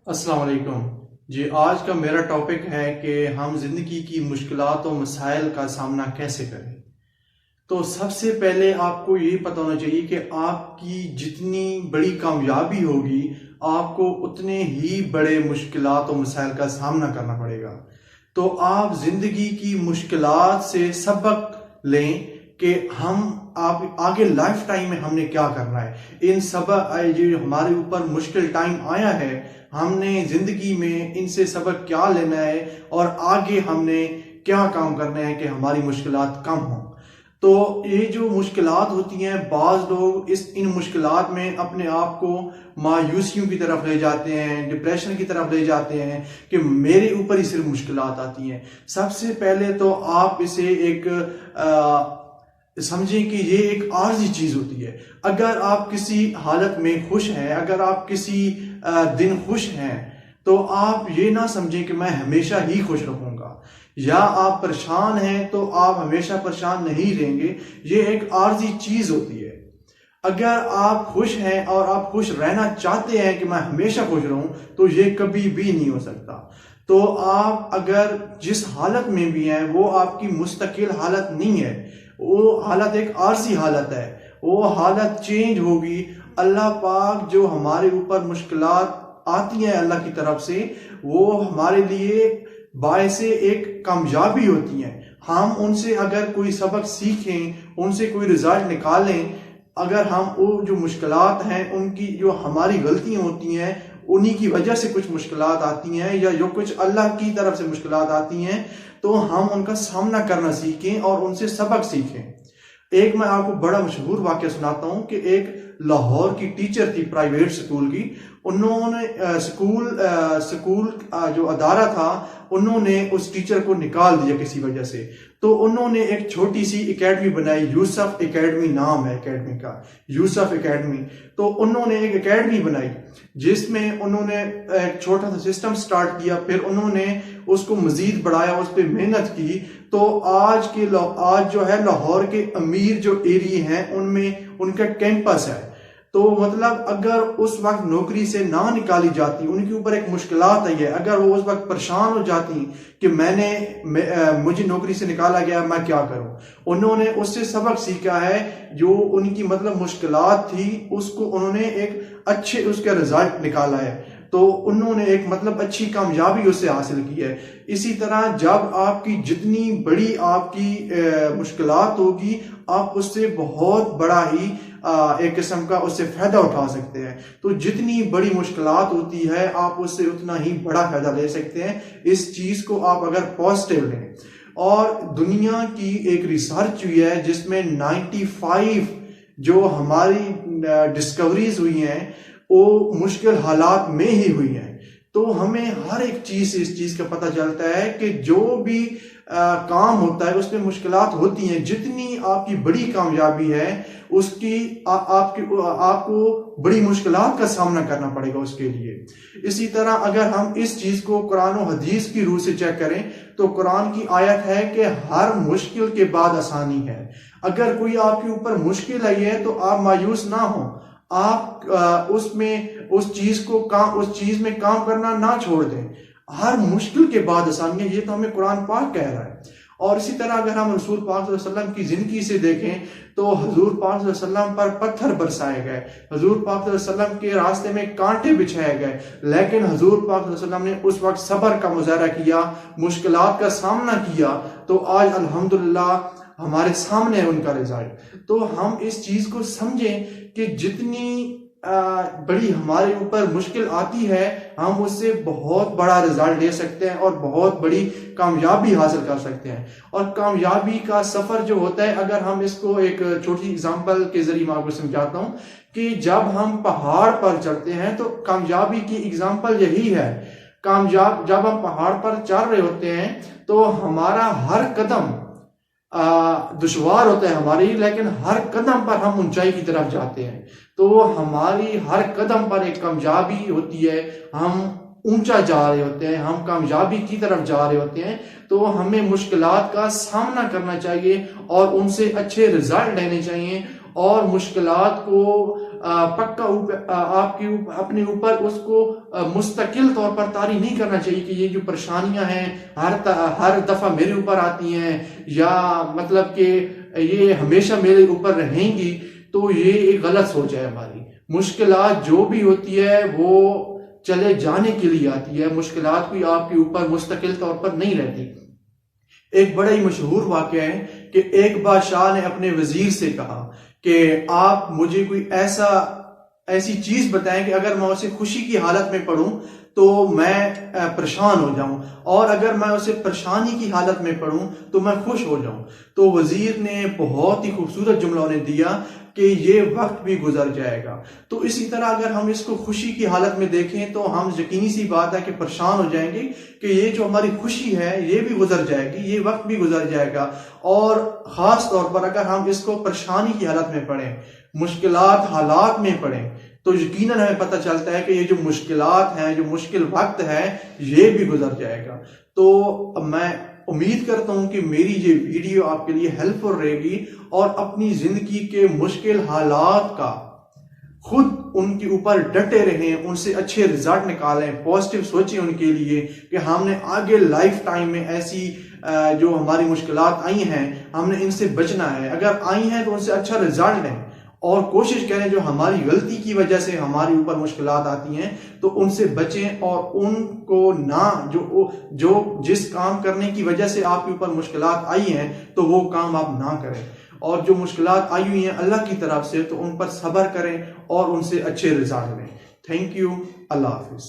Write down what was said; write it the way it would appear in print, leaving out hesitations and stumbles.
अस्सलाम वालेकुम जी। आज का मेरा टॉपिक है कि हम ज़िंदगी की मुश्किलात और मसाइल का सामना कैसे करें। तो सबसे पहले आपको ये पता होना चाहिए कि आपकी जितनी बड़ी कामयाबी होगी आपको उतने ही बड़े मुश्किलात और मसाइल का सामना करना पड़ेगा। तो आप ज़िंदगी की मुश्किलात से सबक लें कि हम आप आगे लाइफ टाइम में हमने क्या करना है। इन सबक जो हमारे ऊपर मुश्किल टाइम आया है, हमने ज़िंदगी में इनसे सबक क्या लेना है और आगे हमने क्या काम करना है कि हमारी मुश्किलात कम हों। तो ये जो मुश्किलात होती हैं, बाज़ लोग इन मुश्किलात में अपने आप को मायूसियों की तरफ ले जाते हैं, डिप्रेशन की तरफ ले जाते हैं कि मेरे ऊपर ही सिर्फ मुश्किलात आती हैं। सबसे पहले तो आप इसे एक समझें कि ये एक आर्जी चीज़ होती है। अगर आप किसी हालत में खुश हैं, अगर आप किसी दिन खुश हैं, तो आप ये ना समझें कि मैं हमेशा ही खुश रहूँगा, या आप परेशान हैं तो आप हमेशा परेशान नहीं रहेंगे। ये एक आर्जी चीज़ होती है। अगर आप खुश हैं और आप खुश रहना चाहते हैं कि मैं हमेशा खुश रहूं, तो ये कभी भी नहीं हो सकता। तो आप अगर जिस हालत में भी हैं वो आपकी मुस्तकिल हालत नहीं है, वो हालत एक आर्जी हालत है। वो हालत चेंज होगी। अल्लाह पाक जो हमारे ऊपर मुश्किलात आती हैं अल्लाह की तरफ से, वो हमारे लिए बायसे एक कामयाबी होती हैं। हम उनसे अगर कोई सबक सीखें, उनसे कोई रिजल्ट निकालें, अगर हम वो जो मुश्किलात हैं उनकी जो हमारी गलतियां होती हैं उन्हीं की वजह से कुछ मुश्किलात आती हैं, या जो कुछ अल्लाह की तरफ से मुश्किलात आती हैं, तो हम उनका सामना करना सीखें और उनसे सबक सीखें। एक मैं आपको बड़ा मशहूर वाक़या सुनाता हूँ कि एक लाहौर की टीचर थी प्राइवेट स्कूल की। उन्होंने स्कूल जो अदारा था, उन्होंने उस टीचर को निकाल दिया किसी वजह से। तो उन्होंने एक छोटी सी एकेडमी बनाई, यूसुफ एकेडमी नाम है एकेडमी का, यूसुफ एकेडमी। तो उन्होंने एक एकेडमी बनाई जिसमें उन्होंने एक छोटा सा सिस्टम स्टार्ट किया, फिर उन्होंने उसको मजीद बढ़ाया, उस पर मेहनत की। तो आज जो है लाहौर के अमीर जो एरिया हैं उनमें उनका कैंपस है। तो मतलब अगर उस वक्त नौकरी से ना निकाली जाती, उनके ऊपर एक मुश्किलात आई है, अगर वो उस वक्त परेशान हो जाती कि मुझे नौकरी से निकाला गया, मैं क्या करूं, उन्होंने उससे सबक सीखा है। जो उनकी मतलब मुश्किलात थी उसको उन्होंने एक अच्छे उसका रिजल्ट निकाला है। तो उन्होंने एक मतलब अच्छी कामयाबी उससे हासिल की है। इसी तरह जब आपकी जितनी बड़ी आपकी मुश्किलात होगी, आप उससे बहुत बड़ा ही एक किस्म का उससे फायदा उठा सकते हैं। तो जितनी बड़ी मुश्किलात होती है आप उससे उतना ही बड़ा फायदा ले सकते हैं। इस चीज को आप अगर पॉजिटिव लें। और दुनिया की एक रिसर्च हुई है जिसमें 95 जो हमारी डिस्कवरीज हुई हैं वो मुश्किल हालात में ही हुई हैं। तो हमें हर एक चीज से इस चीज का पता चलता है कि जो भी काम होता है उसमें मुश्किलात होती हैं। जितनी आपकी बड़ी कामयाबी है उसकी आपको बड़ी मुश्किलात का सामना करना पड़ेगा उसके लिए। इसी तरह अगर हम इस चीज को कुरान और हदीस की रूह से चेक करें तो कुरान की आयत है कि हर मुश्किल के बाद आसानी है। अगर कोई आपके ऊपर मुश्किल आई है तो आप मायूस ना हो, आप उस चीज में काम करना ना छोड़ दें। हर मुश्किल के बाद आसानी है, ये तो हमें कुरान पाक कह रहा है। और इसी तरह अगर हम रसूल पाक सल्लल्लाहु अलैहि वसल्लम की जिंदगी से देखें तो हजूर पाक सल्लल्लाहु अलैहि वसल्लम पर पत्थर बरसाए गए, हजूर पाक सल्लल्लाहु अलैहि वसल्लम के रास्ते में कांटे बिछाए गए, लेकिन हजूर पाक सल्लल्लाहु अलैहि वसल्लम ने उस वक्त सब्र का मुजाहरा किया, मुश्किलात का सामना किया। तो आज अल्हम्दुलिल्लाह हमारे सामने है उनका रिजल्ट। तो हम इस चीज को समझें कि जितनी बड़ी हमारे ऊपर मुश्किल आती है हम उससे बहुत बड़ा रिजल्ट ले सकते हैं और बहुत बड़ी कामयाबी हासिल कर सकते हैं। और कामयाबी का सफर जो होता है, अगर हम इसको एक छोटी एग्जांपल के जरिए मैं आपको समझाता हूं कि जब हम पहाड़ पर चढ़ते हैं तो कामयाबी की एग्जांपल यही है। जब हम पहाड़ पर चढ़ रहे होते हैं तो हमारा हर कदम दुश्वार होता है हमारी, लेकिन हर कदम पर हम ऊंचाई की तरफ जाते हैं। तो हमारी हर कदम पर एक कामयाबी होती है, हम ऊंचा जा रहे होते हैं, हम कामयाबी की तरफ जा रहे होते हैं। तो हमें मुश्किलात का सामना करना चाहिए और उनसे अच्छे रिजल्ट लेने चाहिए और मुश्किलात को पक्का अपने ऊपर उसको मुस्तकिल तौर पर तारी नहीं करना चाहिए कि ये जो परेशानियां हैं हर दफा मेरे ऊपर आती हैं, या मतलब कि ये हमेशा मेरे ऊपर रहेंगी। तो ये एक गलत सोच है हमारी। मुश्किलात जो भी होती है वो चले जाने के लिए आती है, मुश्किलात कोई आपके ऊपर मुस्तकिल तौर पर नहीं रहती। एक बड़ा ही मशहूर वाक़या है कि एक बादशाह ने अपने वजीर से कहा कि आप मुझे कोई ऐसी चीज बताएं कि अगर मैं उसे खुशी की हालत में पढ़ूं तो मैं परेशान हो जाऊं, और अगर मैं उसे परेशानी की हालत में पढ़ूं तो मैं खुश हो जाऊं। तो वजीर ने बहुत ही खूबसूरत जुमला उन्हें दिया कि ये वक्त भी गुजर जाएगा। तो इसी तरह अगर हम इसको खुशी की हालत में देखें तो हम यकीनी सी बात है कि परेशान हो जाएंगे कि ये जो हमारी खुशी है ये भी गुजर जाएगी, ये वक्त भी गुजर जाएगा। और खास तौर पर अगर हम इसको परेशानी की हालत में पढ़ें, मुश्किलात हालात में पढ़ें, तो यकीनन हमें पता चलता है कि ये जो मुश्किलात हैं, जो मुश्किल वक्त है, ये भी गुजर जाएगा। तो मैं उम्मीद करता हूं कि मेरी ये वीडियो आपके लिए हेल्पफुल रहेगी और अपनी जिंदगी के मुश्किल हालात का खुद उनके ऊपर डटे रहें, उनसे अच्छे रिजल्ट निकालें, पॉजिटिव सोचें उनके लिए कि हमने आगे लाइफ टाइम में ऐसी जो हमारी मुश्किलात आई हैं हमने इनसे बचना है। अगर आई हैं तो उनसे अच्छा रिजल्ट लें और कोशिश करें जो हमारी गलती की वजह से हमारे ऊपर मुश्किलात आती हैं तो उनसे बचें, और उनको ना जो जिस काम करने की वजह से आपके ऊपर मुश्किलात आई हैं तो वो काम आप ना करें। और जो मुश्किलात आई हुई हैं अल्लाह की तरफ से तो उन पर सब्र करें और उनसे अच्छे रिजल्ट लें। Thank you. Allah Hafiz.